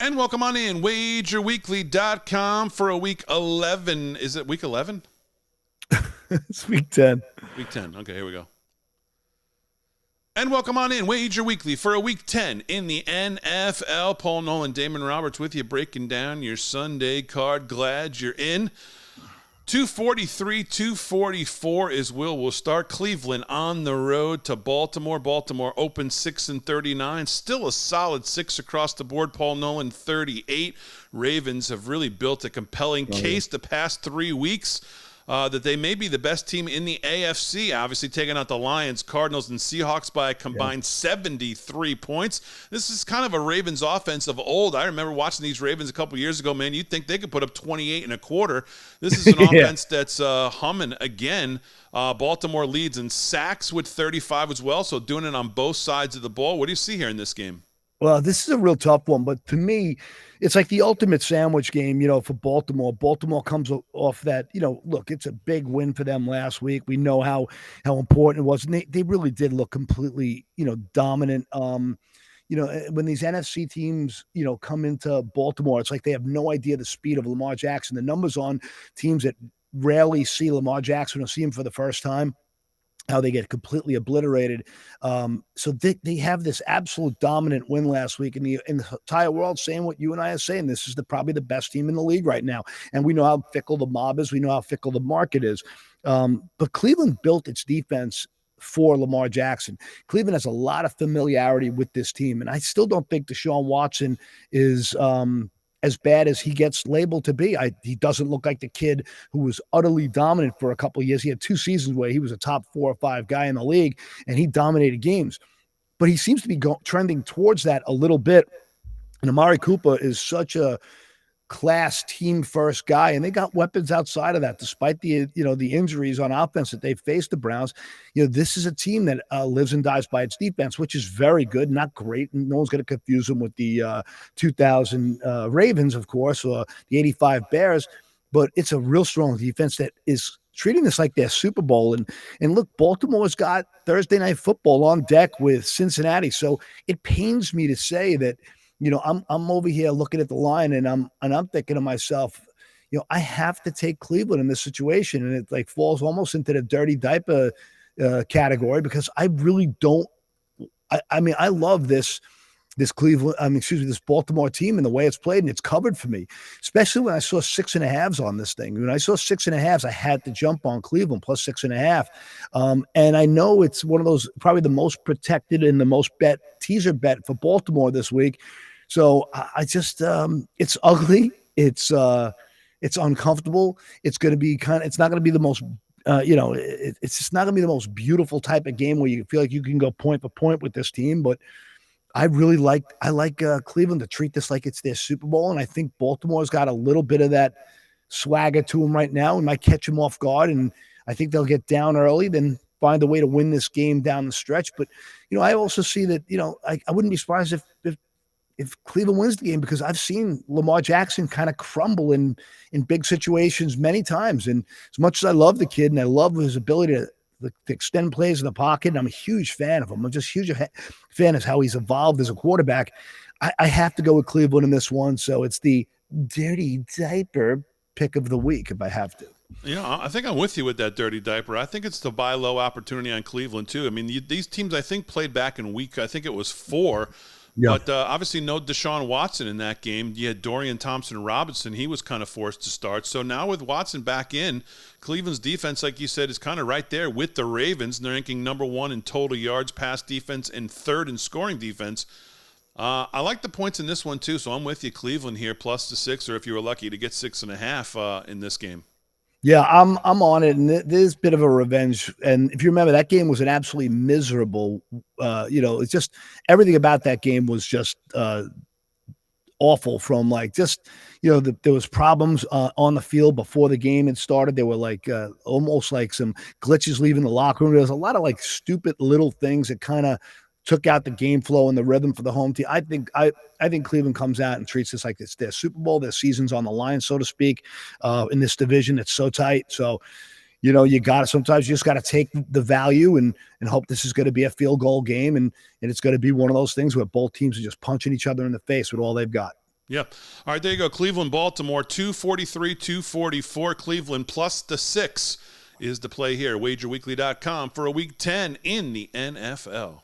And welcome on in, wagerweekly.com for a week 11. Is it week 11? It's week 10. Week 10. Okay, here we go. And welcome on in, Wager Weekly for a week 10 in the NFL. Paul Nolan, Damon Roberts with you, breaking down your Sunday card. Glad you're in. 243, 244 is Will. We'll start Cleveland on the road to Baltimore. Baltimore open 6-39. Still a solid 6 across the board. Paul Nolan, 38. Ravens have really built a compelling case the past 3 weeks that they may be the best team in the AFC, obviously taking out the Lions, Cardinals, and Seahawks by a combined 73 points. This is kind of a Ravens offense of old. I remember watching these Ravens a couple years ago, man. You'd think they could put up 28 and a quarter. This is an offense that's humming again. Baltimore leads in sacks with 35 as well, so doing it on both sides of the ball. What do you see here in this game? Well, this is a real tough one, but to me, it's like the ultimate sandwich game, for Baltimore. Baltimore comes off that, look, it's a big win for them last week. We know how important it was. And they really did look completely, dominant. When these NFC teams, come into Baltimore, it's like they have no idea the speed of Lamar Jackson. The numbers on teams that rarely see Lamar Jackson or see him for the first time, how they get completely obliterated. So they have this absolute dominant win last week, and the entire world saying what you and I are saying. This is probably the best team in the league right now. And we know how fickle the mob is. We know how fickle the market is. But Cleveland built its defense for Lamar Jackson. Cleveland has a lot of familiarity with this team, and I still don't think Deshaun Watson is as bad as he gets labeled to be. He doesn't look like the kid who was utterly dominant for a couple of years. He had 2 seasons where he was a top 4 or 5 guy in the league, and he dominated games. But he seems to be trending towards that a little bit. And Amari Cooper is such a class team first guy, and they got weapons outside of that, despite the injuries on offense that they faced the Browns. This is a team that lives and dies by its defense, which is very good, not great. No one's going to confuse them with the 2000 Ravens, of course, or the 85 Bears, but it's a real strong defense that is treating this like their Super Bowl. And look, Baltimore's got Thursday Night Football on deck with Cincinnati. So it pains me to say that, I'm over here looking at the line and I'm thinking to myself, I have to take Cleveland in this situation. And it falls almost into the dirty diaper category, because I really don't. I love this Baltimore team and the way it's played, and it's covered for me, especially when I saw 6.5s on this thing. When I saw 6.5s, I had to jump on Cleveland plus 6.5. And I know it's one of those, probably the most protected and the most teaser bet for Baltimore this week. So I just, it's ugly. It's uncomfortable. It's going to be it's not going to be the most, it's just not going to be the most beautiful type of game where you feel like you can go point for point with this team. But I like Cleveland to treat this like it's their Super Bowl. And I think Baltimore's got a little bit of that swagger to them right now. We might catch them off guard. And I think they'll get down early, then find a way to win this game down the stretch. But, I also see that, I wouldn't be surprised if Cleveland wins the game, because I've seen Lamar Jackson kind of crumble in big situations many times. And as much as I love the kid and I love his ability to extend plays in the pocket, and I'm a huge fan of him. I'm just huge fan of how he's evolved as a quarterback. I have to go with Cleveland in this one. So it's the dirty diaper pick of the week if I have to. I think I'm with you with that dirty diaper. I think it's the buy low opportunity on Cleveland too. I mean, these teams I think played back in week, I think it was 4. Yeah. But obviously no Deshaun Watson in that game. You had Dorian Thompson-Robinson. He was kind of forced to start. So now with Watson back in, Cleveland's defense, like you said, is kind of right there with the Ravens. And they're ranking number 1 in total yards, pass defense, and 3rd in scoring defense. I like the points in this one too, so I'm with you, Cleveland here, plus the 6, or if you were lucky to get 6.5 in this game. Yeah, I'm on it, and there's a bit of a revenge. And if you remember, that game was an absolutely miserable. It's just everything about that game was just awful. From there was problems on the field before the game had started. There were almost like some glitches leaving the locker room. There was a lot of stupid little things that kind of took out the game flow and the rhythm for the home team. I think Cleveland comes out and treats this like it's their Super Bowl. Their season's on the line, so to speak, in this division. It's so tight. So, sometimes you just got to take the value and hope this is going to be a field goal game. And it's going to be one of those things where both teams are just punching each other in the face with all they've got. Yep. All right, there you go. Cleveland, Baltimore, 243, 244. Cleveland plus the 6 is the play here. WagerWeekly.com for a week 10 in the NFL.